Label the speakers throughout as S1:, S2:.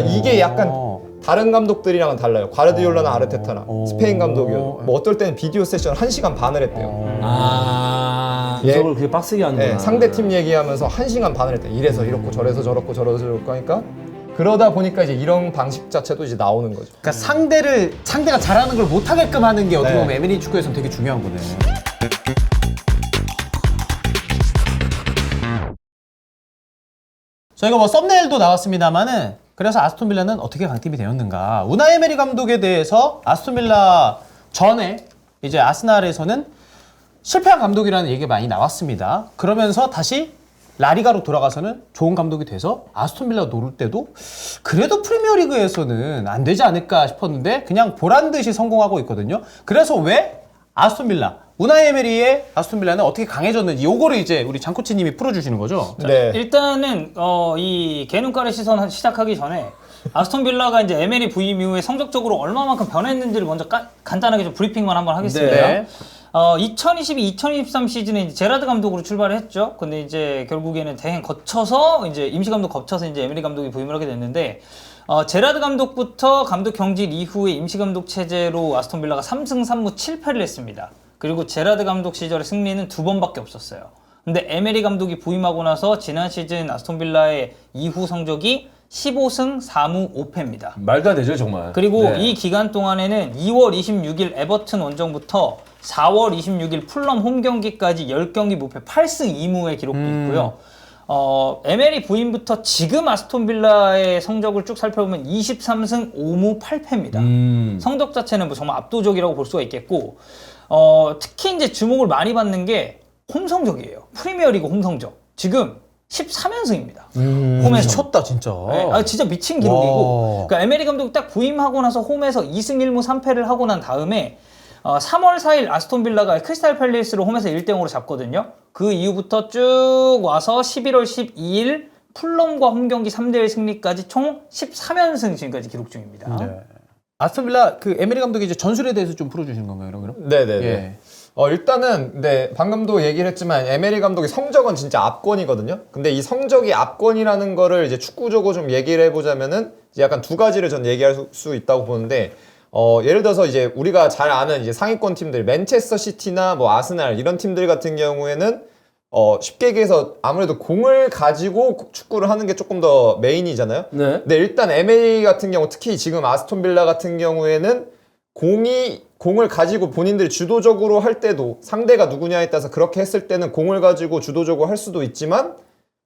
S1: 그러니까 이게 약간 다른 감독들이랑은 달라요. 과르디올라나 아르테타나 스페인 감독이요. 뭐 어떨 때는 비디오 세션 1시간 반을 했대요.
S2: 분석을 그렇게 빡세게 하는구나.
S1: 예, 상대팀 얘기하면서 1시간 반을 했대요. 이래서 이렇고 저래서 저렇고 저래서 저렇고 하니까 그러다 보니까 이제 이런 방식 자체도 이제 나오는 거죠.
S3: 그러니까 상대가 잘하는 걸 못하게끔 하는 게 어떻게 보면 M&A 축구에서는 되게 중요한 거네. 저희가 뭐 썸네일도 나왔습니다만은 그래서 아스톤 빌라는 어떻게 강팀이 되었는가. 우나이 에메리 감독에 대해서 아스톤 빌라 전에 이제 아스날에서는 실패한 감독이라는 얘기가 많이 나왔습니다. 그러면서 다시 라리가로 돌아가서는 좋은 감독이 돼서 아스톤 빌라 노릴 때도 그래도 프리미어리그에서는 안 되지 않을까 싶었는데 그냥 보란 듯이 성공하고 있거든요. 그래서 왜 아스톤 빌라, 우나이 에메리의 아스톤 빌라는 어떻게 강해졌는지 요거를 이제 우리 장코치님이 풀어주시는 거죠.
S1: 네.
S4: 일단은 이 개눈가래 시선 시작하기 전에 아스톤 빌라가 이제 에메리 부임 이후에 성적적으로 얼마만큼 변했는지를 먼저 간단하게 좀 브리핑만 한번 하겠습니다.
S3: 네.
S4: 2022-2023 시즌에 이제 제라드 감독으로 출발을 했죠. 근데 이제 결국에는 대행 거쳐서 이제 임시 감독 거쳐서 이제 에메리 감독이 부임을 하게 됐는데 제라드 감독부터 감독 경질 이후에 임시 감독 체제로 아스톤 빌라가 3승 3무 7패를 했습니다. 그리고 제라드 감독 시절의 승리는 2번밖에 없었어요. 근데 에메리 감독이 부임하고 나서 지난 시즌 아스톤 빌라의 이후 성적이 15승 4무 5패입니다.
S2: 말도 안 되죠, 정말.
S4: 그리고
S2: 네.
S4: 이 기간 동안에는 2월 26일 에버튼 원정부터 4월 26일 풀럼 홈 경기까지 10경기 무패 8승 2무의 기록도 있고요. 에메리 부임부터 지금 아스톤 빌라의 성적을 쭉 살펴보면 23승 5무 8패입니다. 성적 자체는 뭐 정말 압도적이라고 볼 수가 있겠고, 특히 이제 주목을 많이 받는 게 홈 성적이에요. 프리미어리그 홈 성적. 지금 13연승입니다. 홈에서.
S3: 미쳤다 진짜.
S4: 네, 진짜 미친 기록이고. 그러니까 에메리 감독이 딱 부임하고 나서 홈에서 2승 1무 3패를 하고 난 다음에 3월 4일 아스톤 빌라가 크리스탈 팰리스로 홈에서 1대0으로 잡거든요. 그 이후부터 쭉 와서 11월 12일 풀럼과 홈 경기 3대1 승리까지 총 13연승 지금까지 기록 중입니다.
S3: 네. 아스톤 빌라 그 에메리 감독이 이제 전술에 대해서 좀 풀어주시는 건가요, 그럼?
S1: 네네네.
S3: 예.
S1: 일단은 네 방금도 얘기를 했지만 에메리 감독의 성적은 진짜 압권이거든요. 근데 이 성적이 압권이라는 거를 이제 축구적으로 좀 얘기를 해보자면은 이제 약간 두 가지를 전 얘기할 수 있다고 보는데 예를 들어서 이제 우리가 잘 아는 이제 상위권 팀들 맨체스터 시티나 뭐 아스날 이런 팀들 같은 경우에는 쉽게 얘기해서 아무래도 공을 가지고 축구를 하는 게 조금 더 메인이잖아요.
S2: 네.
S1: 근데 일단 MA 같은 경우 특히 지금 아스톤 빌라 같은 경우에는 공을 가지고 본인들이 주도적으로 할 때도 상대가 누구냐에 따라서 그렇게 했을 때는 공을 가지고 주도적으로 할 수도 있지만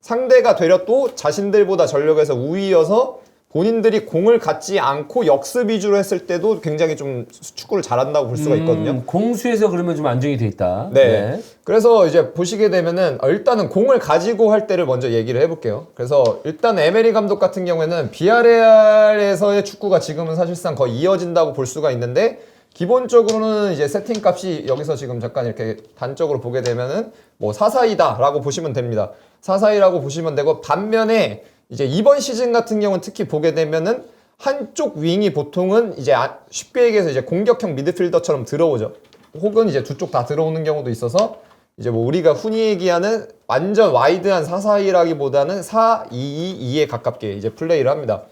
S1: 상대가 되려 또 자신들보다 전력에서 우위여서 본인들이 공을 갖지 않고 역습 위주로 했을 때도 굉장히 좀 축구를 잘한다고 볼 수가 있거든요.
S2: 공수에서 그러면 좀 안정이 돼 있다.
S1: 네. 그래서 이제 보시게 되면은 일단은 공을 가지고 할 때를 먼저 얘기를 해볼게요. 그래서 일단 에메리 감독 같은 경우에는 비아레알에서의 축구가 지금은 사실상 거의 이어진다고 볼 수가 있는데 기본적으로는 이제 세팅 값이 여기서 지금 잠깐 이렇게 단적으로 보게 되면은 뭐 4-4-2다라고 보시면 됩니다. 4-4-2라고 보시면 되고 반면에 이제 이번 시즌 같은 경우는 특히 보게 되면은 한쪽 윙이 보통은 이제 쉽게 얘기해서 이제 공격형 미드필더처럼 들어오죠. 혹은 이제 두 쪽 다 들어오는 경우도 있어서 이제 뭐 우리가 흔히 얘기하는 완전 와이드한 4-4-2라기보다는 4-2-2-2에 가깝게 이제 플레이를 합니다.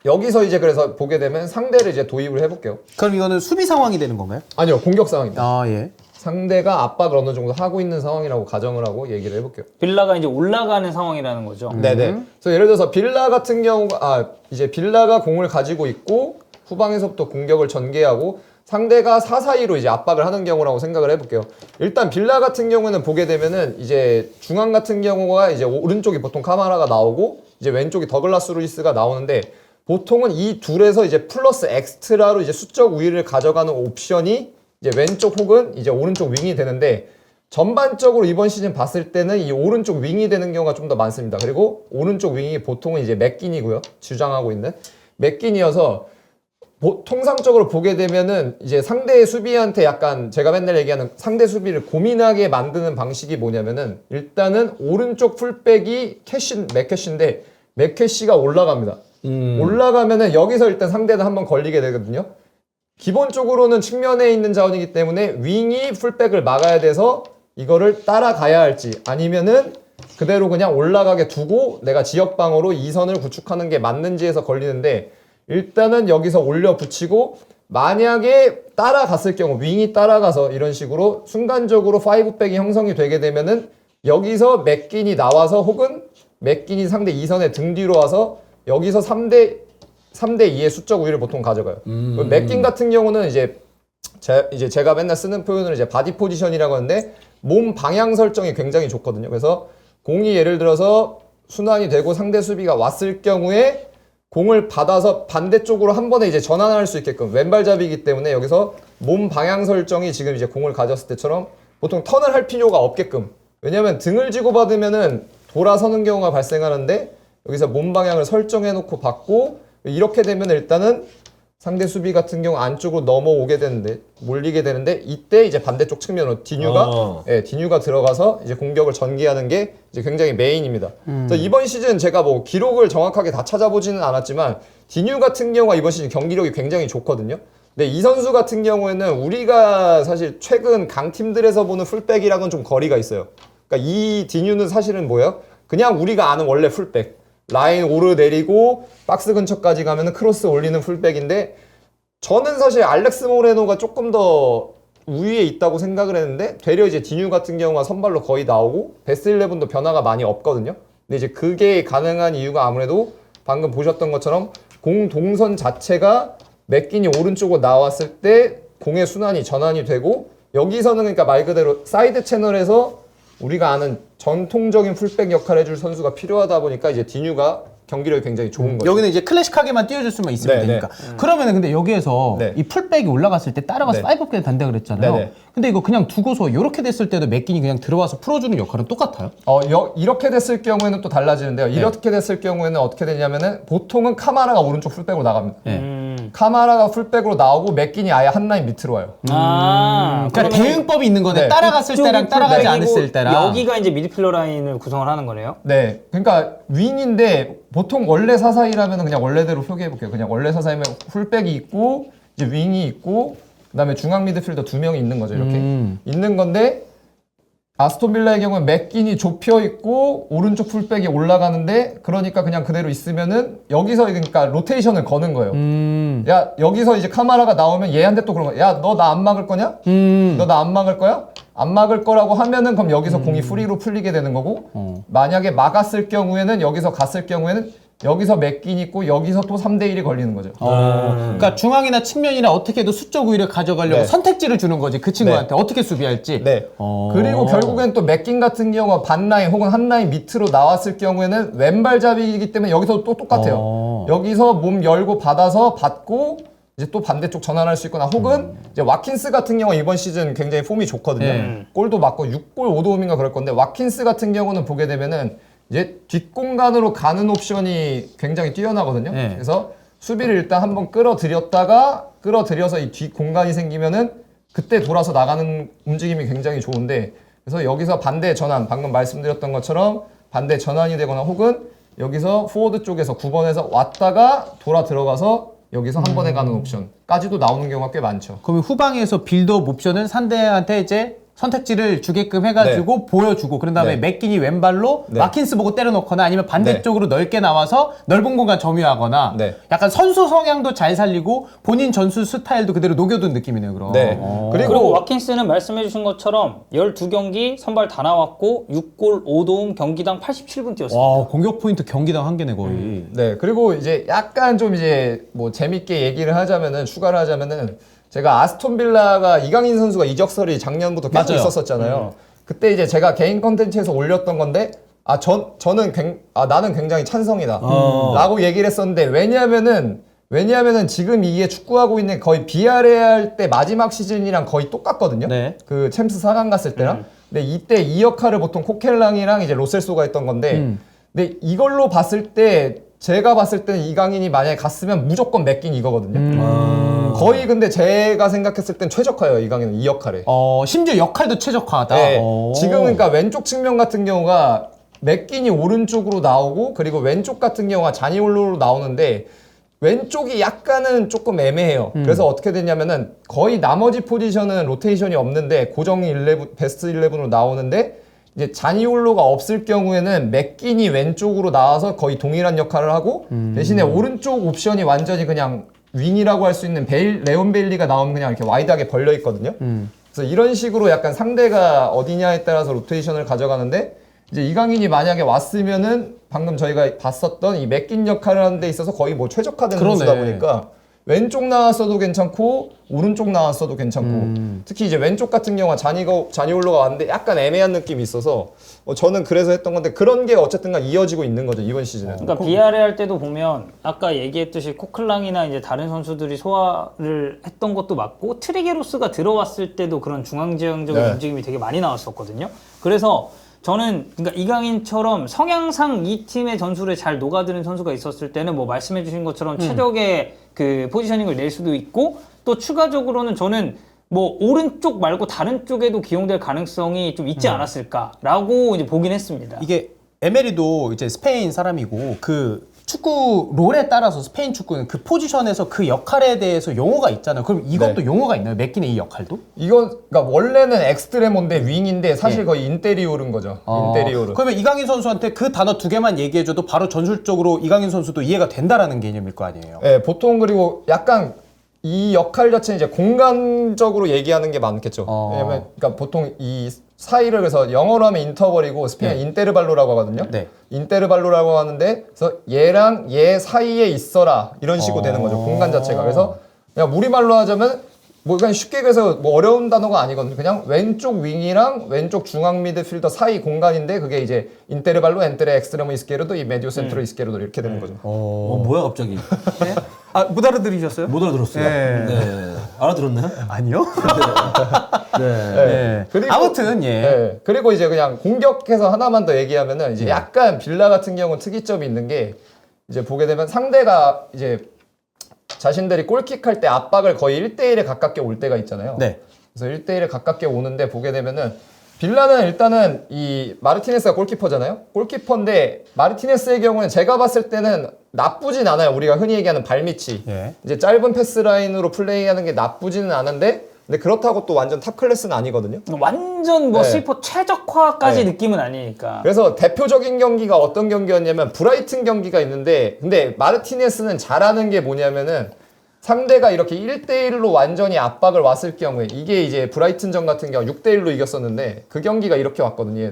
S1: 여기서 이제 그래서 보게 되면 상대를 이제 도입을 해볼게요.
S3: 그럼 이거는 수비 상황이 되는 건가요?
S1: 아니요, 공격 상황입니다.
S3: 아 예.
S1: 상대가 압박을 어느 정도 하고 있는 상황이라고 가정을 하고 얘기를 해볼게요.
S4: 빌라가 이제 올라가는 상황이라는 거죠.
S1: 네네. 그래서 예를 들어서 빌라 같은 경우가 이제 빌라가 공을 가지고 있고 후방에서부터 공격을 전개하고 상대가 4-4-2로 이제 압박을 하는 경우라고 생각을 해볼게요. 일단 빌라 같은 경우는 보게 되면은 이제 중앙 같은 경우가 이제 오른쪽이 보통 카마라가 나오고 이제 왼쪽이 더글라스 루이스가 나오는데 보통은 이 둘에서 이제 플러스 엑스트라로 이제 수적 우위를 가져가는 옵션이 이제 왼쪽 혹은 이제 오른쪽 윙이 되는데 전반적으로 이번 시즌 봤을 때는 이 오른쪽 윙이 되는 경우가 좀 더 많습니다. 그리고 오른쪽 윙이 보통은 이제 맥긴이고요. 주장하고 있는 맥긴이어서 통상적으로 보게 되면은 이제 상대의 수비한테 약간 제가 맨날 얘기하는 상대 수비를 고민하게 만드는 방식이 뭐냐면은 일단은 오른쪽 풀백이 맥캐시인데 맥캐시가 올라갑니다. 올라가면은 여기서 일단 상대는 한번 걸리게 되거든요. 기본적으로는 측면에 있는 자원이기 때문에 윙이 풀백을 막아야 돼서 이거를 따라가야 할지 아니면은 그대로 그냥 올라가게 두고 내가 지역방어로 2선을 구축하는 게 맞는지에서 걸리는데 일단은 여기서 올려 붙이고 만약에 따라갔을 경우 윙이 따라가서 이런 식으로 순간적으로 5백이 형성이 되게 되면은 여기서 맥긴이 나와서 혹은 맥긴이 상대 2선에 등 뒤로 와서 여기서 3대 2의 수적 우위를 보통 가져가요. 맥긴 같은 경우는 이제 제가 맨날 쓰는 표현으로 이제 바디 포지션이라고 하는데 몸 방향 설정이 굉장히 좋거든요. 그래서 공이 예를 들어서 순환이 되고 상대 수비가 왔을 경우에 공을 받아서 반대쪽으로 한 번에 이제 전환할 수 있게끔 왼발잡이기 때문에 여기서 몸 방향 설정이 지금 이제 공을 가졌을 때처럼 보통 턴을 할 필요가 없게끔 왜냐면 등을 지고 받으면은 돌아서는 경우가 발생하는데 여기서 몸 방향을 설정해 놓고 받고 이렇게 되면 일단은 상대 수비 같은 경우 안쪽으로 넘어오게 되는데 몰리게 되는데 이때 이제 반대쪽 측면으로 디뉴가 들어가서 이제 공격을 전개하는 게 이제 굉장히 메인입니다. 그래서 이번 시즌 제가 뭐 기록을 정확하게 다 찾아보지는 않았지만 디뉴 같은 경우가 이번 시즌 경기력이 굉장히 좋거든요. 근데 이 선수 같은 경우에는 우리가 사실 최근 강팀들에서 보는 풀백이랑은 좀 거리가 있어요. 그러니까 이 디뉴는 사실은 뭐예요? 그냥 우리가 아는 원래 풀백. 라인 오르 내리고 박스 근처까지 가면은 크로스 올리는 풀백인데 저는 사실 알렉스 모레노가 조금 더 우위에 있다고 생각을 했는데 되려 이제 디뉴 같은 경우가 선발로 거의 나오고 베스트 11도 변화가 많이 없거든요. 근데 이제 그게 가능한 이유가 아무래도 방금 보셨던 것처럼 공 동선 자체가 맥긴이 오른쪽으로 나왔을 때 공의 순환이 전환이 되고 여기서는 그러니까 말 그대로 사이드 채널에서 우리가 아는 전통적인 풀백 역할을 해줄 선수가 필요하다 보니까 이제 디뉴가 경기력이 굉장히 좋은 거죠.
S3: 여기는 이제 클래식하게만 띄워줄 수만 있으면
S1: 네,
S3: 되니까. 그러면은 근데 여기에서
S1: 네.
S3: 이 풀백이 올라갔을 때 따라가서
S1: 네.
S3: 5백이 된다 그랬잖아요.
S1: 네, 네.
S3: 근데 이거 그냥 두고서 이렇게 됐을 때도 맥긴이 그냥 들어와서 풀어주는 역할은 똑같아요?
S1: 이렇게 됐을 경우에는 또 달라지는데요. 이렇게 됐을 경우에는 어떻게 되냐면은 보통은 카마라가 오른쪽 풀백으로 나갑니다. 카마라가 풀백으로 나오고 맥긴이 아예 한 라인 밑으로 와요.
S3: 그러니까
S4: 그러면
S3: 대응법이 있는 거네.
S1: 네.
S3: 따라갔을 때랑
S4: 이쪽이
S3: 따라가지
S4: 풀백이고
S3: 않았을 때랑.
S4: 여기가 이제 미드필더 라인을 구성을 하는 거네요.
S1: 네. 그러니까 윙인데 보통 원래 사사이라면 그냥 원래대로 표기해 볼게요. 그냥 원래 사사이면 풀백이 있고 이제 윙이 있고 그다음에 중앙 미드필더 2명이 있는 거죠. 이렇게 있는 건데 아스톤 빌라의 경우는 맥긴이 좁혀 있고 오른쪽 풀백이 올라가는데 그러니까 그냥 그대로 있으면은 여기서 그러니까 로테이션을 거는 거예요. 야 여기서 이제 카마라가 나오면 얘한테 또 그런 거야. 야 너 나 안 막을 거냐? 너 나 안 막을 거야? 안 막을 거라고 하면은 그럼 여기서 공이 프리로 풀리게 되는 거고 만약에 막았을 경우에는 여기서 갔을 경우에는 여기서 맥긴 있고 여기서 또 3대1이 걸리는 거죠.
S3: 그러니까 중앙이나 측면이나 어떻게 해도 수적 우위를 가져가려고
S1: 네.
S3: 선택지를 주는 거지 그 친구한테 어떻게 수비할지.
S1: 네. 그리고 결국엔 또 맥긴 같은 경우가 반 라인 혹은 한 라인 밑으로 나왔을 경우에는 왼발잡이이기 때문에 여기서 또 똑같아요. 여기서 몸 열고 받아서 받고 이제 또 반대쪽 전환할 수 있거나 혹은 이제 와킨스 같은 경우 이번 시즌 굉장히 폼이 좋거든요. 골도 맞고 6골 5도움인가 그럴 건데 와킨스 같은 경우는 보게 되면은 이제 뒷공간으로 가는 옵션이 굉장히 뛰어나거든요.
S3: 네.
S1: 그래서 수비를 일단 한번 끌어들여서 이 뒷공간이 생기면은 그때 돌아서 나가는 움직임이 굉장히 좋은데 그래서 여기서 반대 전환 방금 말씀드렸던 것처럼 반대 전환이 되거나 혹은 여기서 포워드 쪽에서 9번에서 왔다가 돌아 들어가서 여기서 한 번에 가는 옵션까지도 나오는 경우가 꽤 많죠.
S3: 그러면 후방에서 빌드업 옵션은 상대한테 이제 선택지를 주게끔 해가지고 보여주고 그런 다음에
S1: 네.
S3: 맥긴이 왼발로
S1: 네.
S3: 와킨스 보고 때려놓거나 아니면 반대쪽으로 넓게 나와서 넓은 공간 점유하거나
S1: 네.
S3: 약간 선수 성향도 잘 살리고 본인 전술 스타일도 그대로 녹여둔 느낌이네요. 그럼.
S1: 네.
S4: 그리고 와킨스는 말씀해주신 것처럼 12경기 선발 다 나왔고 6골 5도움 경기당 87분 뛰었습니다.
S3: 와 공격 포인트 경기당 한 개네 거의.
S1: 네, 그리고 이제 약간 좀 이제 뭐 재밌게 얘기를 하자면은 추가를 하자면은 제가 아스톤 빌라가 이강인 선수가 이적설이 작년부터 계속
S3: 맞아요.
S1: 있었었잖아요. 그때 이제 제가 개인 컨텐츠에서 올렸던 건데 나는 굉장히 찬성이다 라고 얘기를 했었는데 왜냐하면은 지금 이게 축구하고 있는 거의 비아레알 때 마지막 시즌이랑 거의 똑같거든요.
S3: 네.
S1: 그 챔스 4강 갔을 때랑. 근데 이때 이 역할을 보통 코켈랑이랑 이제 로셀소가 했던 건데 근데 이걸로 봤을 때 제가 봤을 때는 이강인이 만약에 갔으면 무조건 맥긴 이거거든요. 거의 근데 제가 생각했을 땐 최적화예요. 이강인은 이 역할에.
S3: 심지어 역할도 최적화하다.
S1: 네.
S3: 오.
S1: 지금 그러니까 왼쪽 측면 같은 경우가 맥긴이 오른쪽으로 나오고 그리고 왼쪽 같은 경우가 자니올로로 나오는데 왼쪽이 약간은 조금 애매해요. 그래서 어떻게 됐냐면은 거의 나머지 포지션은 로테이션이 없는데 고정 11, 베스트 11으로 나오는데 이제 자니올로가 없을 경우에는 맥킨이 왼쪽으로 나와서 거의 동일한 역할을 하고 대신에 오른쪽 옵션이 완전히 그냥 윙이라고 할 수 있는 레온 베일리가 나오면 그냥 이렇게 와이드하게 벌려 있거든요. 그래서 이런 식으로 약간 상대가 어디냐에 따라서 로테이션을 가져가는데 이제 이강인이 만약에 왔으면은 방금 저희가 봤었던 이 맥킨 역할을 하는 데 있어서 거의 뭐 최적화된
S3: 그러네.
S1: 선수다 보니까 왼쪽 나왔어도 괜찮고 오른쪽 나왔어도 괜찮고 특히 이제 왼쪽 같은 경우는 자니올로가 왔는데 약간 애매한 느낌이 있어서 저는 그래서 했던 건데 그런 게 어쨌든간 이어지고 있는 거죠 이번 시즌에.
S4: 그러니까 비아레 할 때도 보면 아까 얘기했듯이 코클랑이나 이제 다른 선수들이 소화를 했던 것도 맞고 트리게로스가 들어왔을 때도 그런 중앙지향적인
S1: 네.
S4: 움직임이 되게 많이 나왔었거든요. 그래서 저는 그러니까 이강인처럼 성향상 이 팀의 전술에 잘 녹아드는 선수가 있었을 때는 뭐 말씀해주신 것처럼 최적의 그 포지셔닝을 낼 수도 있고 또 추가적으로는 저는 뭐 오른쪽 말고 다른 쪽에도 기용될 가능성이 좀 있지 않았을까라고 이제 보긴 했습니다.
S3: 이게 에메리도 이제 스페인 사람이고 그 축구 롤에 따라서 스페인 축구는 그 포지션에서 그 역할에 대해서 용어가 있잖아요. 그럼 이것도
S1: 네.
S3: 용어가 있나요? 맥킨의 이 역할도?
S1: 이건 그러니까 원래는 엑스트레모인데 윙인데 사실 거의 인테리오른 거죠. 인테리오르.
S3: 그러면 이강인 선수한테 그 단어 두 개만 얘기해줘도 바로 전술적으로 이강인 선수도 이해가 된다라는 개념일 거 아니에요.
S1: 네, 보통 그리고 약간 이 역할 자체는 이제 공간적으로 얘기하는 게 많겠죠. 왜냐면 그러니까 보통 이 사이를 그래서 영어로 하면 인터벌이고 스페인 인테르발로라고 하거든요.
S3: 네.
S1: 인테르발로라고 하는데 그래서 얘랑 얘 사이에 있어라 이런 식으로 되는 거죠. 공간 자체가. 그래서 그냥 우리말로 하자면 뭐 그냥 쉽게 그래서 뭐 어려운 단어가 아니거든요. 그냥 왼쪽 윙이랑 왼쪽 중앙 미드필더 사이 공간인데 그게 이제 인테르발로 엔테레 엑스트레모 이스케르도 이 메디오 센트로 이스케르도 이렇게 되는 거죠.
S2: 뭐야 갑자기?
S3: 아, 못 알아들으셨어요?
S2: 못 알아들었어요.
S3: 네.
S2: 네. 알아들었나요?
S3: 아니요.
S2: 네.
S3: 네.
S1: 그리고-
S3: 아무튼 예.
S1: 네. 그리고 이제 그냥 공격해서 하나만 더 얘기하면은 이제 약간 빌라 같은 경우는 특이점이 있는 게 이제 보게 되면 상대가 이제 자신들이 골킥할 때 압박을 거의 1대1에 가깝게 올 때가 있잖아요.
S3: 네.
S1: 그래서 1대1에 가깝게 오는데 보게 되면은 빌라는 일단은 이 마르티네스가 골키퍼잖아요. 골키퍼인데 마르티네스의 경우는 제가 봤을 때는 나쁘진 않아요. 우리가 흔히 얘기하는 발밑이.
S3: 예.
S1: 이제 짧은 패스 라인으로 플레이하는 게 나쁘지는 않은데 근데 그렇다고 또 완전 탑 클래스는 아니거든요.
S4: 완전 뭐
S1: 네.
S4: 스위퍼 최적화까지
S1: 네.
S4: 느낌은 아니니까.
S1: 그래서 대표적인 경기가 어떤 경기였냐면 브라이튼 경기가 있는데 근데 마르티네스는 잘하는 게 뭐냐면은 상대가 이렇게 1대1로 완전히 압박을 왔을 경우에 이게 이제 브라이튼전 같은 경우 6대1로 이겼었는데 그 경기가 이렇게 왔거든요.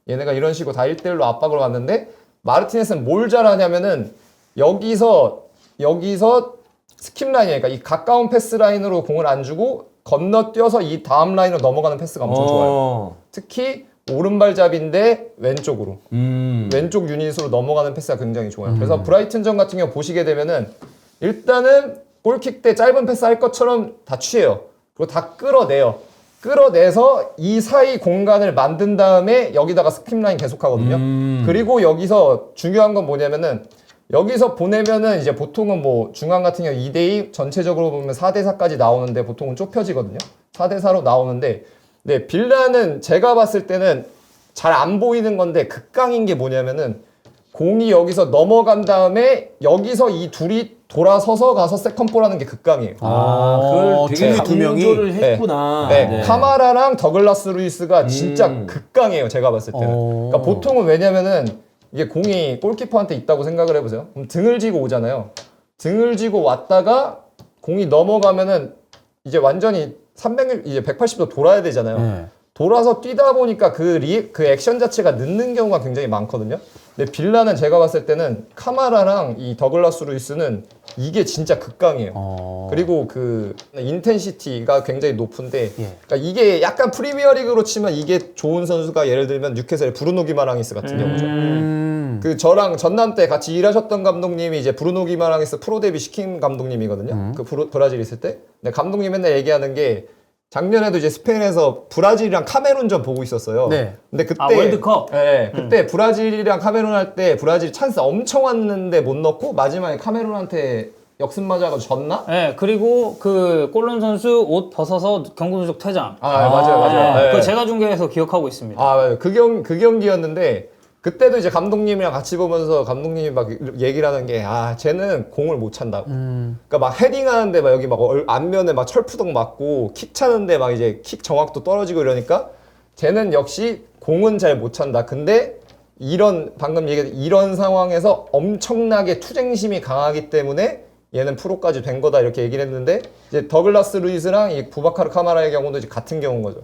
S1: 얘네가 이런 식으로 다 1대1로 압박을 왔는데 마르티네스는 뭘 잘하냐면은 여기서 스킵 라인이니까 그러니까 이 가까운 패스 라인으로 공을 안 주고 건너뛰어서 이 다음 라인으로 넘어가는 패스가 엄청 좋아요. 특히 오른발잡이인데 왼쪽으로 왼쪽 유닛으로 넘어가는 패스가 굉장히 좋아요. 그래서 브라이튼전 같은 경우 보시게 되면은 일단은 골킥 때 짧은 패스 할 것처럼 다 취해요. 그리고 다 끌어내서 이 사이 공간을 만든 다음에 여기다가 스킵 라인 계속 하거든요. 그리고 여기서 중요한 건 뭐냐면은 여기서 보내면은 이제 보통은 뭐 중앙 같은 경우 2대2 전체적으로 보면 4대4까지 나오는데 보통은 좁혀지거든요. 4대4로 나오는데 네, 빌라는 제가 봤을 때는 잘 안 보이는 건데 극강인 게 뭐냐면은 공이 여기서 넘어간 다음에 여기서 이 둘이 돌아서서 가서 세컨볼 하는 게 극강이에요.
S2: 그걸 되게
S3: 두 명이?
S2: 강조를 했구나.
S1: 네. 카마라랑 더글라스 루이스가 진짜 극강이에요. 제가 봤을 때는. 그러니까 보통은 왜냐면은 이게 공이 골키퍼한테 있다고 생각을 해보세요. 그럼 등을 지고 오잖아요. 등을 지고 왔다가 공이 넘어가면은 이제 완전히 이제 180도 돌아야 되잖아요.
S3: 네.
S1: 돌아서 뛰다 보니까 그 액션 자체가 늦는 경우가 굉장히 많거든요. 근데 빌라는 제가 봤을 때는 카마라랑 이 더글라스 루이스는 이게 진짜 극강이에요. 그리고 그 인텐시티가 굉장히 높은데 그러니까 이게 약간 프리미어리그로 치면 이게 좋은 선수가 예를 들면 뉴캐슬의 브루노 기마랑이스 같은 경우죠. 그 저랑 전남 때 같이 일하셨던 감독님이 이제 브루노 기마랑이스 프로 데뷔 시킨 감독님이거든요. 그 브라질 있을 때. 근데 감독님 맨날 얘기하는 게 작년에도 이제 스페인에서 브라질이랑 카메룬전 보고 있었어요.
S3: 네.
S1: 근데 그때
S4: 월드컵?
S1: 네, 그때 브라질이랑 카메룬 할 때 브라질 찬스 엄청 왔는데 못 넣고 마지막에 카메룬한테 역습 맞아가지고 졌나?
S4: 네, 그리고 그 골른 선수 옷 벗어서 경고 누적 퇴장.
S1: 맞아요. 네.
S4: 그거 제가 중계해서 기억하고 있습니다.
S1: 맞아요. 그 경기였는데 그때도 이제 감독님이랑 같이 보면서 감독님이 막 얘기를 하는 게 쟤는 공을 못 찬다고. 그러니까 막 헤딩하는데 막 여기 막 앞면에 막 철푸덕 맞고 킥 차는데 막 이제 킥 정확도 떨어지고 이러니까 쟤는 역시 공은 잘 못 찬다. 근데 방금 얘기한 이런 상황에서 엄청나게 투쟁심이 강하기 때문에 얘는 프로까지 된 거다 이렇게 얘기를 했는데 이제 더글라스 루이스랑 이 부바카르 카마라의 경우도 이제 같은 경우인 거죠.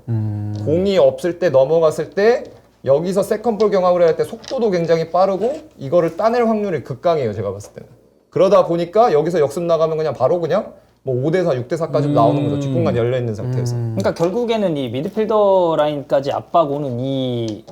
S1: 공이 없을 때 넘어갔을 때 여기서 세컨볼 경합을 할 때 속도도 굉장히 빠르고 이거를 따낼 확률이 극강해요. 제가 봤을 때는. 그러다 보니까 여기서 역습 나가면 그냥 바로 그냥 뭐 5대4, 6대4까지 나오는 거죠. 뒷공간 열려 있는 상태에서.
S4: 그러니까 결국에는 이 미드필더 라인까지 압박 오는 이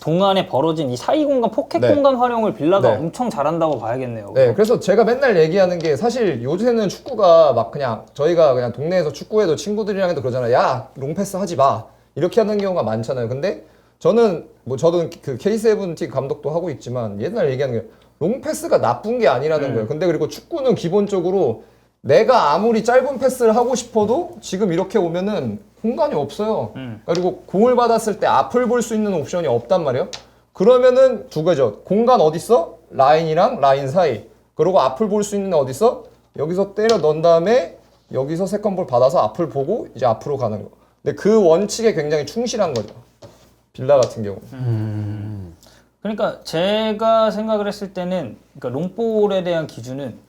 S4: 동안에 벌어진 이 사이 공간, 포켓
S1: 네.
S4: 공간 활용을 빌라가
S1: 네.
S4: 엄청 잘한다고 봐야겠네요.
S1: 네, 그래서 제가 맨날 얘기하는 게 사실 요새는 축구가 막 그냥 저희가 그냥 동네에서 축구해도 친구들이랑 해도 그러잖아요. 야, 롱패스 하지 마. 이렇게 하는 경우가 많잖아요. 근데 저는 저도 그 K7T 감독도 하고 있지만 옛날 얘기하는 게 롱패스가 나쁜 게 아니라는 거예요. 근데 그리고 축구는 기본적으로 내가 아무리 짧은 패스를 하고 싶어도 지금 이렇게 오면은 공간이 없어요. 그리고 공을 받았을 때 앞을 볼 수 있는 옵션이 없단 말이에요. 그러면은 두 가지죠. 공간 어딨어? 라인이랑 라인 사이. 그리고 앞을 볼 수 있는 데 어딨어? 여기서 때려 넣은 다음에 여기서 세컨볼 받아서 앞을 보고 이제 앞으로 가는 거. 근데 그 원칙에 굉장히 충실한 거죠. 빌라 같은 경우.
S4: 그러니까 제가 생각을 했을 때는 그러니까 롱볼에 대한 기준은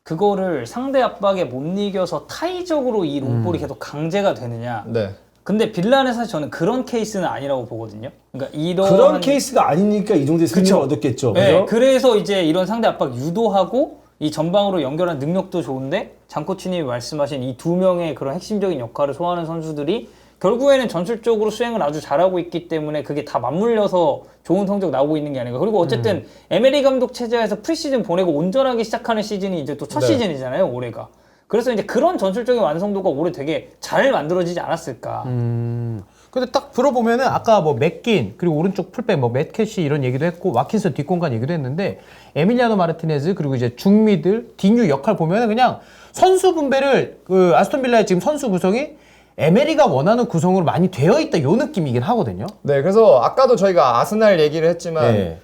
S4: 그거를 상대 압박에 못 이겨서 타이적으로 이 롱볼이 계속 강제가 되느냐.
S1: 네.
S4: 근데 빌라는 사실 저는 그런 케이스는 아니라고 보거든요. 그러니까 이런
S2: 그런 케이스가 아니니까 이 정도의 승리를
S4: 그쵸.
S2: 얻었겠죠.
S4: 네,
S2: 그죠?
S4: 그래서 이제 이런 상대 압박 유도하고 이 전방으로 연결한 능력도 좋은데 장코치님이 말씀하신 이 두 명의 그런 핵심적인 역할을 소화하는 선수들이 결국에는 전술적으로 수행을 아주 잘하고 있기 때문에 그게 다 맞물려서 좋은 성적 나오고 있는 게 아닌가. 그리고 어쨌든 에메리 감독 체제에서 프리시즌 보내고 온전하게 시작하는 시즌이 이제 또 첫
S1: 네.
S4: 시즌이잖아요, 올해가. 그래서 이제 그런 전술적인 완성도가 올해 되게 잘 만들어지지 않았을까.
S3: 근데 딱 들어보면은 아까 뭐 맥긴 그리고 오른쪽 풀백 뭐 맷캐시 이런 얘기도 했고 와킨스 뒷공간 얘기도 했는데 에밀리아노 마르티네즈 그리고 이제 중미들 디뉴 역할 보면은 그냥 선수 분배를 그 아스톤 빌라의 지금 선수 구성이 에메리가 원하는 구성으로 많이 되어 있다 요 느낌이긴 하거든요.
S1: 네, 그래서 아까도 저희가 아스날 얘기를 했지만
S3: 네.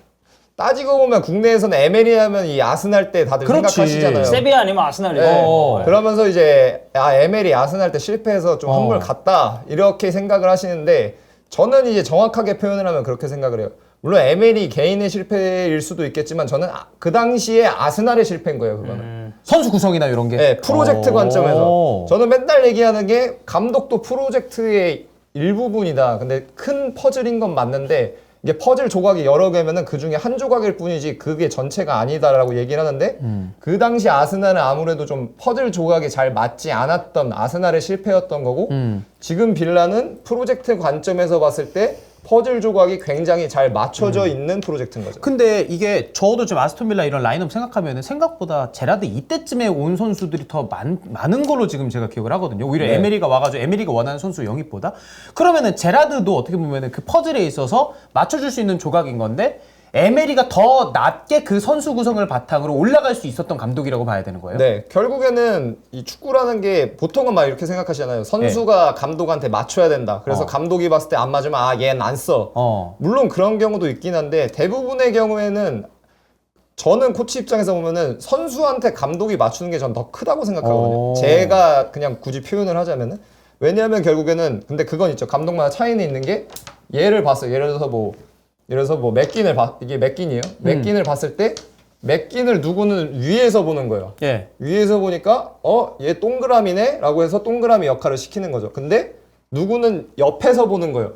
S1: 따지고 보면 국내에서는 에메리 하면 이 아스날 때 다들
S3: 그렇지.
S1: 생각하시잖아요.
S4: 세비야 아니면 아스날이고.
S1: 네. 그러면서 이제 에메리 아스날 때 실패해서 좀 한물 갔다 이렇게 생각을 하시는데 저는 이제 정확하게 표현을 하면 그렇게 생각을 해요. 물론 에메리 개인의 실패일 수도 있겠지만 저는 그 당시에 아스날의 실패인 거예요. 그거는.
S3: 선수 구성이나 이런 게.
S1: 네, 프로젝트
S3: 오.
S1: 관점에서 저는 맨날 얘기하는 게 감독도 프로젝트의 일부분이다. 근데 큰 퍼즐인 건 맞는데 이게 퍼즐 조각이 여러 개면은 그 중에 한 조각일 뿐이지 그게 전체가 아니다라고 얘기를 하는데 그 당시 아스날은 아무래도 좀 퍼즐 조각이 잘 맞지 않았던 아스날의 실패였던 거고 지금 빌라는 프로젝트 관점에서 봤을 때 퍼즐 조각이 굉장히 잘 맞춰져 있는 프로젝트인 거죠.
S3: 근데 이게 저도 지금 아스톤 빌라 이런 라인업 생각하면은 생각보다 제라드 이때쯤에 온 선수들이 더 많은 걸로 지금 제가 기억을 하거든요. 오히려
S1: 네.
S3: 에메리가 와가지고 에메리가 원하는 선수 영입보다 그러면은 제라드도 어떻게 보면은 그 퍼즐에 있어서 맞춰줄 수 있는 조각인 건데 에메리가 더 낮게 그 선수 구성을 바탕으로 올라갈 수 있었던 감독이라고 봐야 되는 거예요.
S1: 네, 결국에는 이 축구라는 게 보통은 막 이렇게 생각하시잖아요. 선수가 감독한테 맞춰야 된다. 그래서 감독이 봤을 때 안 맞으면 얘는 안 써. 물론 그런 경우도 있긴 한데 대부분의 경우에는 저는 코치 입장에서 보면은 선수한테 감독이 맞추는 게 전 더 크다고 생각하거든요. 제가 그냥 굳이 표현을 하자면은 왜냐하면 결국에는 근데 그건 있죠. 감독마다 차이는 있는 게 예를 봤어요. 예를 들어서 뭐 맥긴을 이게 맥긴이에요. 맥긴을 봤을 때 맥긴을 누구는 위에서 보는 거예요.
S3: 예.
S1: 위에서 보니까 얘 동그라미네 라고 해서 동그라미 역할을 시키는 거죠. 근데 누구는 옆에서 보는 거예요.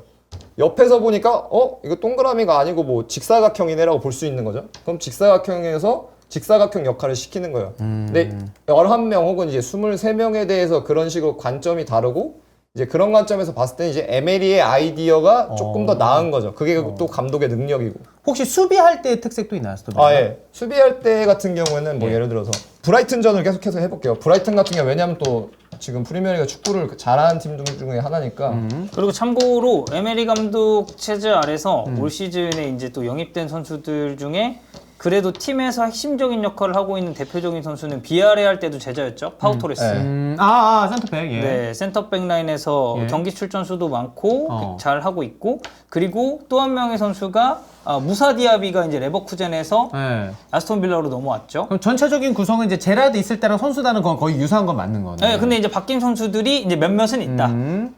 S1: 옆에서 보니까 이거 동그라미가 아니고 뭐 직사각형이네 라고 볼 수 있는 거죠. 그럼 직사각형에서 직사각형 역할을 시키는 거예요. 근데 11명 혹은 이제 23명에 대해서 그런 식으로 관점이 다르고 이제 그런 관점에서 봤을 때 이제 에메리의 아이디어가 조금 더 나은 거죠. 그게 또 감독의 능력이고.
S3: 혹시 수비할 때의 특색도 있나요, 아스톤 빌라?
S1: 예. 수비할 때 같은 경우에는 뭐 예를 들어서 브라이튼전을 계속해서 해볼게요. 브라이튼 같은 경우 왜냐면 또 지금 프리미어리가 축구를 잘하는 팀 중에 하나니까.
S4: 그리고 참고로 에메리 감독 체제 아래서 올 시즌에 이제 또 영입된 선수들 중에 그래도 팀에서 핵심적인 역할을 하고 있는 대표적인 선수는 비아레알 때도 제자였죠. 파우토레스.
S3: 센터백. 예.
S4: 네, 센터백 라인에서
S3: 예.
S4: 경기 출전 수도 많고
S3: 어.
S4: 잘 하고 있고 그리고 또 한 명의 선수가 무사 디아비가 이제 레버쿠젠에서
S3: 네.
S4: 아스톤 빌라로 넘어왔죠.
S3: 그럼 전체적인 구성은 이제 제라드 있을 때랑 선수단은 거의 유사한 건 맞는 거네.
S4: 네, 근데 이제 바뀐 선수들이 이제 몇몇은 있다.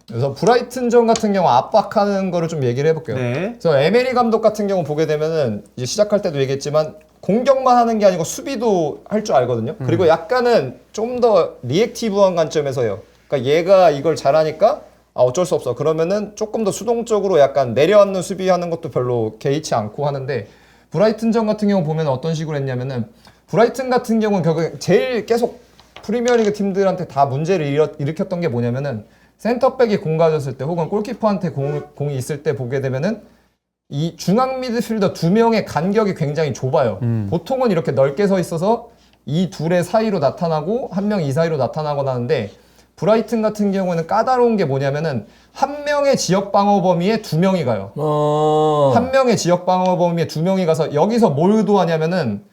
S1: 그래서 브라이튼전 같은 경우 압박하는 거를 좀 얘기를 해볼게요.
S3: 네.
S1: 그래서 에메리 감독 같은 경우 보게 되면은 이제 시작할 때도 얘기했지만 공격만 하는 게 아니고 수비도 할 줄 알거든요. 그리고 약간은 좀 더 리액티브한 관점에서요. 그러니까 얘가 이걸 잘하니까 어쩔 수 없어. 그러면은 조금 더 수동적으로 약간 내려앉는 수비하는 것도 별로 개의치 않고 하는데 브라이튼전 같은 경우 보면 어떤 식으로 했냐면은 브라이튼 같은 경우는 결국 제일 계속 프리미어리그 팀들한테 다 문제를 일으켰던 게 뭐냐면은 센터백이 공 가졌을 때 혹은 골키퍼한테 공이 있을 때 보게 되면은 이 중앙 미드필더 두 명의 간격이 굉장히 좁아요. 보통은 이렇게 넓게 서 있어서 이 둘의 사이로 나타나고 한 명 이 사이로 나타나거나 하는데 브라이튼 같은 경우에는 까다로운 게 뭐냐면은 한 명의 지역 방어 범위에 두 명이 가요. 한 명의 지역 방어 범위에 두 명이 가서 여기서 뭘 의도하냐면은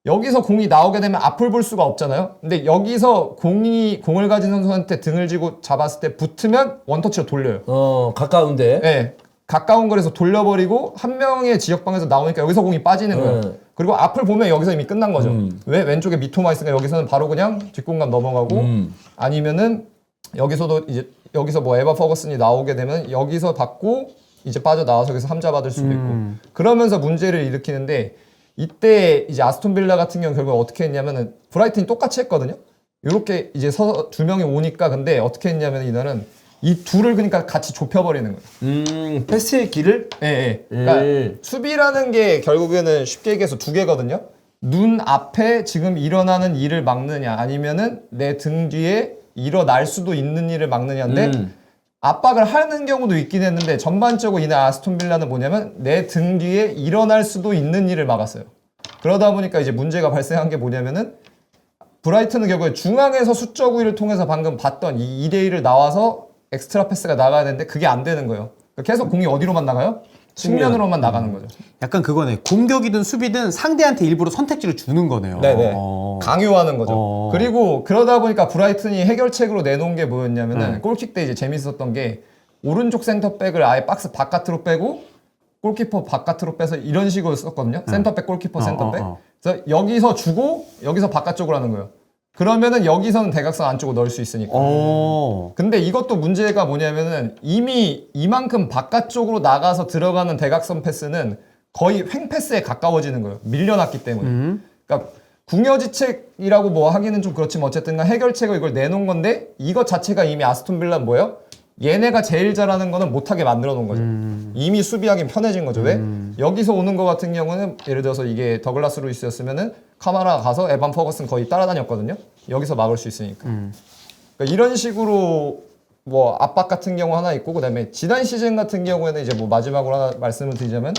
S1: 여기서 공이 나오게 되면 앞을 볼 수가 없잖아요. 근데 여기서 공을 가진 선수한테 등을 쥐고 잡았을 때 붙으면 원터치로 돌려요.
S2: 가까운데.
S1: 네. 가까운 거에서 돌려버리고 한 명의 지역 방에서 나오니까 여기서 공이 빠지는 거예요. 그리고 앞을 보면 여기서 이미 끝난 거죠. 왜? 왼쪽에 미토마 있으니까 여기서는 바로 그냥 뒷공간 넘어가고 아니면은 여기서도 이제 여기서 뭐 에바 퍼거슨이 나오게 되면 여기서 받고 이제 빠져나와서 여기서 함자 받을 수도 있고 그러면서 문제를 일으키는데 이때 이제 아스톤 빌라 같은 경우 결국 어떻게 했냐면은 브라이튼이 똑같이 했거든요. 이렇게 이제 서서 두 명이 오니까 근데 어떻게 했냐면 이날은 이 둘을 그러니까 같이 좁혀버리는 거예요.
S2: 패스의 길을?
S1: 예. 그러니까 수비라는 게 결국에는 쉽게 얘기해서 두 개거든요. 눈 앞에 지금 일어나는 일을 막느냐 아니면은 내 등 뒤에 일어날 수도 있는 일을 막느냐인데 압박을 하는 경우도 있긴 했는데 전반적으로 이날 아스톤 빌라는 뭐냐면 내 등 뒤에 일어날 수도 있는 일을 막았어요. 그러다 보니까 이제 문제가 발생한 게 뭐냐면은 브라이튼은 결국에 중앙에서 수적 우위를 통해서 방금 봤던 이 2대1을 나와서 엑스트라 패스가 나가야 되는데 그게 안 되는 거예요. 그러니까 계속 공이 어디로만 나가요? 측면으로만 나가는 거죠.
S3: 약간 그거네. 공격이든 수비든 상대한테 일부러 선택지를 주는 거네요.
S1: 네네. 강요하는 거죠. 그리고 그러다 보니까 브라이튼이 해결책으로 내놓은 게 뭐였냐면은 골킥 때 이제 재밌었던 게 오른쪽 센터백을 아예 박스 바깥으로 빼고 골키퍼 바깥으로 빼서 이런 식으로 썼거든요. 센터백, 골키퍼, 센터백. 그래서 여기서 주고 여기서 바깥쪽으로 하는 거예요. 그러면은 여기서는 대각선 안쪽으로 넣을 수 있으니까. 근데 이것도 문제가 뭐냐면은 이미 이만큼 바깥쪽으로 나가서 들어가는 대각선 패스는 거의 횡패스에 가까워지는 거예요. 밀려났기 때문에. 그러니까 궁여지책이라고 뭐 하기는 좀 그렇지만 어쨌든 해결책을 이걸 내놓은 건데 이것 자체가 이미 아스톤 빌라는 뭐예요? 얘네가 제일 잘하는 거는 못하게 만들어 놓은 거죠. 이미 수비하기 편해진 거죠. 왜? 여기서 오는 거 같은 경우는 예를 들어서 이게 더글라스 루이스였으면은 카마라가 가서 에반 퍼거슨 거의 따라다녔거든요. 여기서 막을 수 있으니까. 그러니까 이런 식으로 뭐 압박 같은 경우 하나 있고 그다음에 지난 시즌 같은 경우에는 이제 뭐 마지막으로 하나 말씀을 드리자면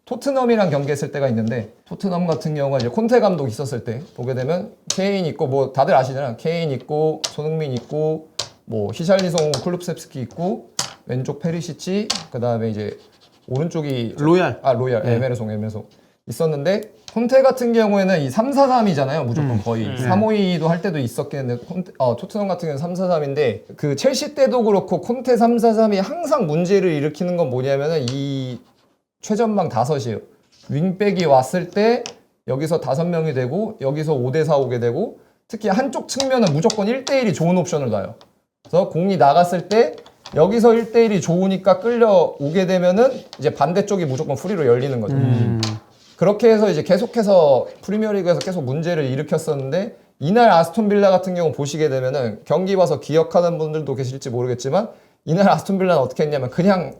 S1: 토트넘이랑 경기했을 때가 있는데 토트넘 같은 경우가 이제 콘테 감독 있었을 때 보게 되면 케인 있고 뭐 다들 아시잖아요. 케인 있고 손흥민 있고 뭐 히샬리송 쿨룹셉스키 있고 왼쪽 페리시치 그다음에 이제 오른쪽이
S3: 로얄.
S1: 로얄 에메르송 있었는데 콘테 같은 경우에는 이 3-4-3이잖아요. 무조건 거의 3-5-2도 할 때도 있었긴 했는데 토트넘 같은 경우는 3-4-3인데 그 첼시 때도 그렇고 콘테 3-4-3이 항상 문제를 일으키는 건 뭐냐면은 이 최전방 5이에요. 윙백이 왔을 때 여기서 5명이 되고 여기서 5대4 오게 되고 특히 한쪽 측면은 무조건 1대1이 좋은 옵션을 놔요. 그래서 공이 나갔을 때 여기서 1대1이 좋으니까 끌려오게 되면은 이제 반대쪽이 무조건 프리로 열리는 거죠. 그렇게 해서 이제 계속해서 프리미어리그에서 계속 문제를 일으켰었는데 이날 아스톤 빌라 같은 경우 보시게 되면은 경기 봐서 기억하는 분들도 계실지 모르겠지만 이날 아스톤 빌라는 어떻게 했냐면 그냥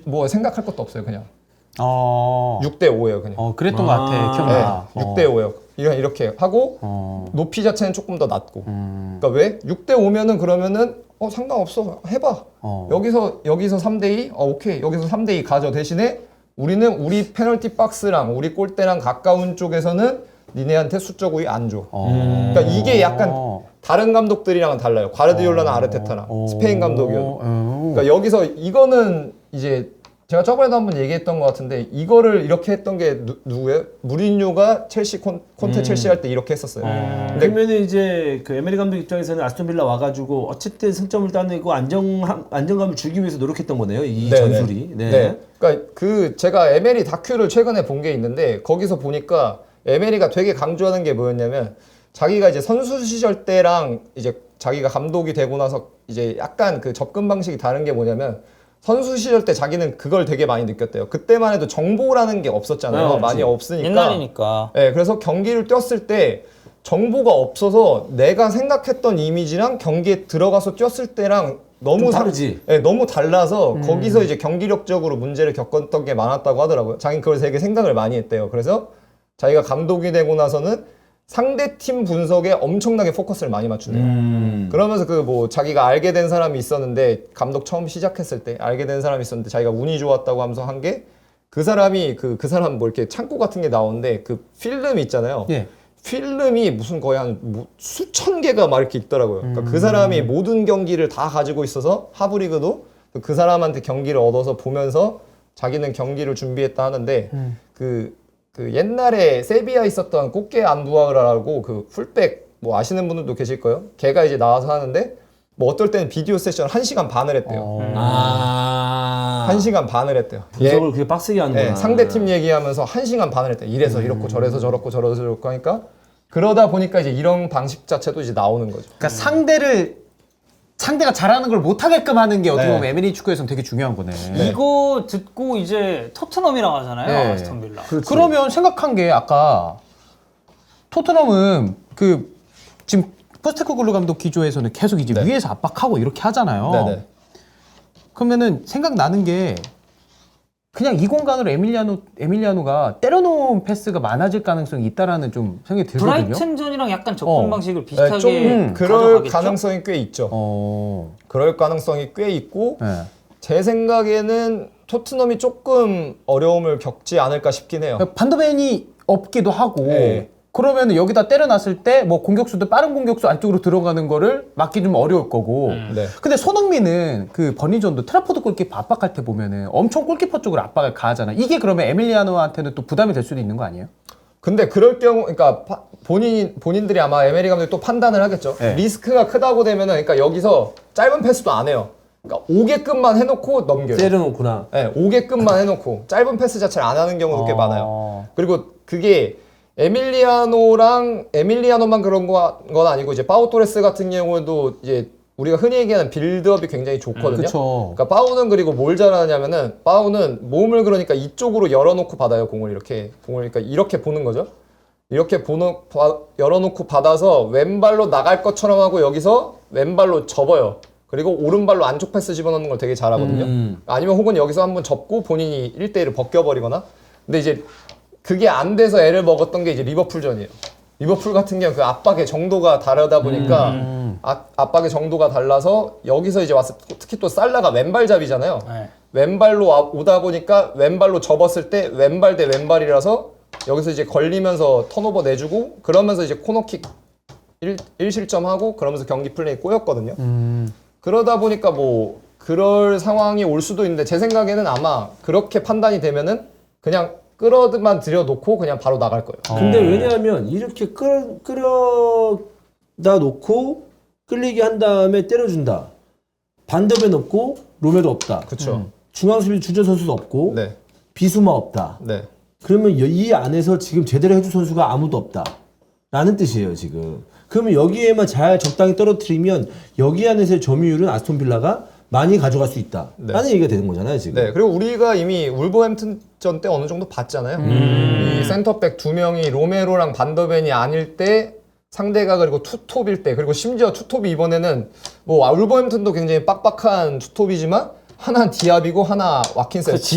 S1: 뭐 생각할 것도 없어요. 그냥 6대5예요 그냥.
S3: 그랬던 것 같아. 기억나.
S1: 네, 6대5예요. 이렇게 하고 높이 자체는 조금 더 낮고. 그러니까 왜? 6대5면은 그러면은 상관없어. 해봐. 여기서 3대2? 오케이. 여기서 3대2 가져. 대신에 우리는 우리 페널티 박스랑 우리 골대랑 가까운 쪽에서는 니네한테 수적 우위 안 줘. 그러니까 이게 약간 다른 감독들이랑은 달라요. 과르디올라나 아르테타나 스페인 감독이어도. 그러니까 여기서 이거는 이제 제가 저번에도 한번 얘기했던 것 같은데 이거를 이렇게 했던 게 누구예요? 무리뉴가 첼시 콘테 첼시 할 때 이렇게 했었어요. 근데
S2: 그러면은 이제 그 에메리 감독 입장에서는 아스톤 빌라 와가지고 어쨌든 승점을 따내고 안정감을 주기 위해서 노력했던 거네요. 이
S1: 네네.
S2: 전술이.
S1: 네. 그러니까 그 제가 에메리 다큐를 최근에 본 게 있는데 거기서 보니까 에메리가 되게 강조하는 게 뭐였냐면 자기가 이제 선수 시절 때랑 이제 자기가 감독이 되고 나서 이제 약간 그 접근 방식이 다른 게 뭐냐면 선수 시절 때 자기는 그걸 되게 많이 느꼈대요. 그때만 해도 정보라는 게 없었잖아요.
S2: 네,
S1: 많이 없으니까.
S4: 옛날이니까.
S1: 네, 그래서 경기를 뛰었을 때 정보가 없어서 내가 생각했던 이미지랑 경기에 들어가서 뛰었을 때랑 너무
S2: 좀 다르지.
S1: 네, 너무 달라서 거기서 이제 경기력적으로 문제를 겪었던 게 많았다고 하더라고요. 자기는 그걸 되게 생각을 많이 했대요. 그래서 자기가 감독이 되고 나서는 상대 팀 분석에 엄청나게 포커스를 많이 맞춘대요. 그러면서 그 뭐 자기가 알게 된 사람이 있었는데 감독 처음 시작했을 때 알게 된 사람이 있었는데 자기가 운이 좋았다고 하면서 한 게 그 사람이 그 사람 뭐 이렇게 창고 같은 게 나오는데 그 필름 있잖아요.
S3: 예.
S1: 필름이 무슨 거의 한 수천 개가 막 이렇게 있더라고요. 그러니까 그 사람이 모든 경기를 다 가지고 있어서 하브리그도 그 사람한테 경기를 얻어서 보면서 자기는 경기를 준비했다 하는데 그 옛날에 세비야 있었던 꽃게 안부아라고 그 풀백 뭐 아시는 분들도 계실 거예요. 걔가 이제 나와서 하는데 뭐 어떨 때는 비디오 세션 1시간 반을 했대요. 1시간 반을 했대요.
S2: 분석을 그게 빡세게 하는구나.
S1: 네, 상대팀 얘기하면서 1시간 반을 했대요. 이래서 이렇고 저래서 저렇고 저래서 저렇고 하니까 그러다 보니까 이제 이런 방식 자체도 이제 나오는 거죠.
S3: 그러니까 상대가 잘하는 걸 못하게끔 하는 게 어떻게
S1: 네.
S3: 보면 에메리 축구에서는 되게 중요한 거네.
S4: 이거 듣고 이제 토트넘이랑 하잖아요.
S3: 네.
S4: 아스톤 빌라.
S3: 그러면 생각한 게 아까 토트넘은 그 지금 포스테코글루 감독 기조에서는 계속 이제 위에서 압박하고 이렇게 하잖아요.
S1: 네네.
S3: 그러면은 생각나는 게 그냥 이 공간으로 에밀리아노가 때려놓은 패스가 많아질 가능성이 있다라는 좀 생각이 들거든요.
S4: 브라이튼전이랑 약간 접근 방식을
S1: 네,
S4: 비슷하게
S1: 좀 그럴
S4: 가져가겠죠?
S1: 가능성이 꽤 있죠. 그럴 가능성이 꽤 있고
S3: 네.
S1: 제 생각에는 토트넘이 조금 어려움을 겪지 않을까 싶긴 해요.
S3: 반더벤이 없기도 하고
S1: 네.
S3: 그러면 여기다 때려놨을 때 뭐 공격수도 빠른 공격수 안쪽으로 들어가는 거를 막기 좀 어려울 거고
S1: 네.
S3: 근데 손흥민은 그 버니전도 트라포드 골키퍼 압박할 때 보면은 엄청 골키퍼 쪽으로 압박을 가하잖아. 이게 그러면 에밀리아노한테는 또 부담이 될 수도 있는 거 아니에요?
S1: 근데 그럴 경우, 그러니까 본인들이 아마 에메리 감독이 또 판단을 하겠죠.
S3: 네.
S1: 리스크가 크다고 되면은, 그러니까 여기서 짧은 패스도 안 해요. 그러니까 오게끔만 해놓고 넘겨요.
S2: 때려놓구나.
S1: 네, 오게끔만 해놓고 짧은 패스 자체를 안 하는 경우도 꽤 많아요. 그리고 그게 에밀리아노만 그런 건 아니고 이제 파우 토레스 같은 경우도 이제 우리가 흔히 얘기하는 빌드업이 굉장히 좋거든요.
S3: 그쵸.
S1: 그러니까 파우는 그리고 뭘 잘하냐면은 파우는 몸을 그러니까 이쪽으로 열어놓고 받아요. 공을 그러니까 이렇게 보는 거죠. 이렇게 열어놓고 받아서 왼발로 나갈 것처럼 하고 여기서 왼발로 접어요. 그리고 오른발로 안쪽 패스 집어넣는 걸 되게 잘하거든요. 아니면 혹은 여기서 한번 접고 본인이 1대1을 벗겨버리거나. 근데 이제 그게 안 돼서 애를 먹었던 게 이제 리버풀전이에요. 리버풀 같은 경우 그 압박의 정도가 다르다 보니까 압박의 정도가 달라서 여기서 이제 와서 특히 또 살라가 왼발잡이잖아요.
S4: 네.
S1: 왼발로 오다 보니까 왼발로 접었을 때 왼발 대 왼발이라서 여기서 이제 걸리면서 턴오버 내주고 그러면서 이제 코너킥 1실점하고 그러면서 경기 플레이 꼬였거든요. 그러다 보니까 뭐 그럴 상황이 올 수도 있는데 제 생각에는 아마 그렇게 판단이 되면은 그냥 끌어만 들여놓고 그냥 바로 나갈 거예요.
S2: 근데 왜냐하면 이렇게 끌어다 놓고 끌리게 한 다음에 때려준다. 반더벤 없고 로메도 없다.
S1: 그렇죠.
S2: 중앙수비 주전 선수도 없고
S1: 네.
S2: 비수마 없다.
S1: 네.
S2: 그러면 이 안에서 지금 제대로 해줄 선수가 아무도 없다. 라는 뜻이에요, 지금. 그러면 여기에만 잘 적당히 떨어뜨리면 여기 안에서의 점유율은 아스톤 빌라가 많이 가져갈 수 있다.
S1: 네.
S2: 라는 얘기가 되는 거잖아요, 지금.
S1: 네. 그리고 우리가 이미 울버햄튼전 때 어느 정도 봤잖아요. 이 센터백 두 명이 로메로랑 반더벤이 아닐 때 상대가 그리고 투톱일 때 그리고 심지어 투톱이 이번에는 뭐 울버햄튼도 굉장히 빡빡한 투톱이지만 하나는 디압이고 하나 와킨스.
S4: 그치.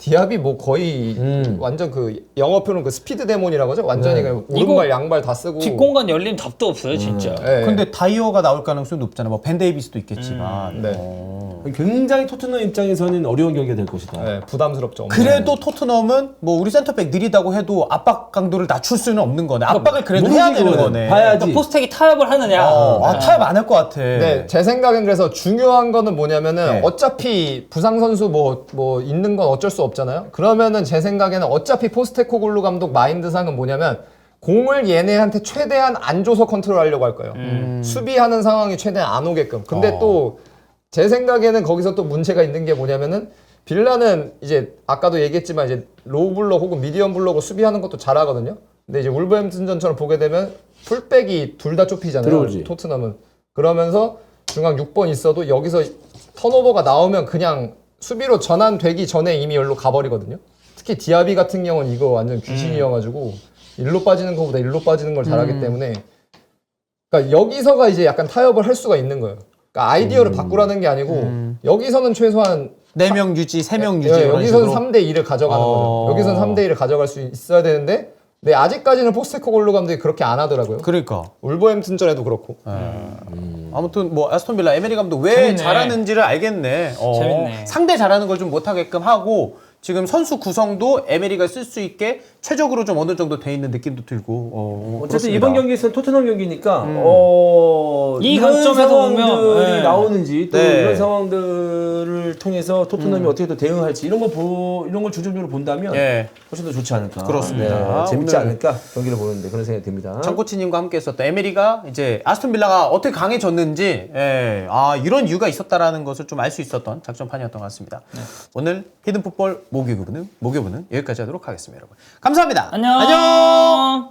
S1: 디압이 뭐 거의 완전 그 영어표는 그 스피드 데몬이라고 하죠. 완전히 그냥 오른발 양발 다 쓰고.
S4: 뒷공간 열림 답도 없어요, 진짜.
S1: 네.
S3: 근데 다이어가 나올 가능성이 높잖아. 뭐 벤 데이비스도 있겠지만.
S1: 네.
S2: 굉장히 토트넘 입장에서는 어려운 경기가 될 것이다.
S1: 네, 부담스럽죠.
S3: 그래도 토트넘은 뭐 우리 센터백 느리다고 해도 압박 강도를 낮출 수는 없는 거네. 압박을 그래도
S2: 모르지,
S3: 해야 되는
S2: 그거는.
S3: 거네.
S2: 봐야지.
S4: 그러니까 포스텍이 타협을 하느냐.
S3: 타협 안 할 것 같아.
S1: 네, 제 생각엔 그래서 중요한 거는 뭐냐면은
S3: 네.
S1: 어차피 부상 선수 뭐 있는 건 어쩔 수 없잖아요. 그러면은 제 생각에는 어차피 포스테코글루 감독 마인드상은 뭐냐면 공을 얘네한테 최대한 안 줘서 컨트롤하려고 할 거예요. 수비하는 상황이 최대한 안 오게끔. 근데 또 제 생각에는 거기서 또 문제가 있는 게 뭐냐면은 빌라는 이제 아까도 얘기했지만 이제 로우 블록 혹은 미디엄 블록을 수비하는 것도 잘하거든요. 근데 이제 울버햄튼전처럼 보게 되면 풀백이 둘 다 좁히잖아요.
S2: 들어오지.
S1: 토트넘은. 그러면서 중앙 6번 있어도 여기서 턴오버가 나오면 그냥 수비로 전환되기 전에 이미 여기로 가버리거든요. 특히 디아비 같은 경우는 이거 완전 귀신이어가지고 일로 빠지는 것보다 일로 빠지는 걸 잘하기 때문에 그러니까 여기서가 이제 약간 타협을 할 수가 있는 거예요. 그러니까 아이디어를 바꾸라는 게 아니고 여기서는 최소한
S3: 4명 유지, 3명 유지.
S1: 예,
S3: 이런
S1: 여기서는
S3: 식으로.
S1: 3대 2를 가져가는 거죠. 여기서는 3대 2를 가져갈 수 있어야 되는데 네, 아직까지는 포스테코글루 감독이 그렇게 안 하더라고요.
S3: 그러니까.
S1: 울버햄튼전에도 그렇고.
S3: 아무튼 뭐 아스톤 빌라 에메리 감독 왜
S4: 재밌네.
S3: 잘하는지를 알겠네.
S4: 재밌네.
S3: 상대 잘하는 걸 좀 못하게끔 하고 지금 선수 구성도 에메리가 쓸 수 있게 최적으로 좀 어느 정도 돼 있는 느낌도 들고.
S2: 어쨌든
S3: 그렇습니다.
S2: 이번 경기에서는 토트넘 경기니까
S4: 이
S2: 이런
S4: 관점에서
S2: 상황들이
S4: 보면, 네.
S2: 나오는지 또
S3: 네.
S2: 이런 상황들을 통해서 토트넘이 어떻게 또 대응할지 이런 걸 중점적으로 본다면
S3: 예.
S2: 훨씬 더 좋지 않을까.
S3: 그렇습니다.
S2: 재밌지
S3: 오늘
S2: 않을까 경기를 보는데 그런 생각이 듭니다.
S3: 장코치님과 함께 했었던 에메리가 이제 아스톤 빌라가 어떻게 강해졌는지 이런 이유가 있었다라는 것을 좀 알 수 있었던 작전판이었던 것 같습니다. 오늘 히든풋볼 목요부는 여기까지 하도록 하겠습니다, 여러분. 감사합니다.
S4: 안녕.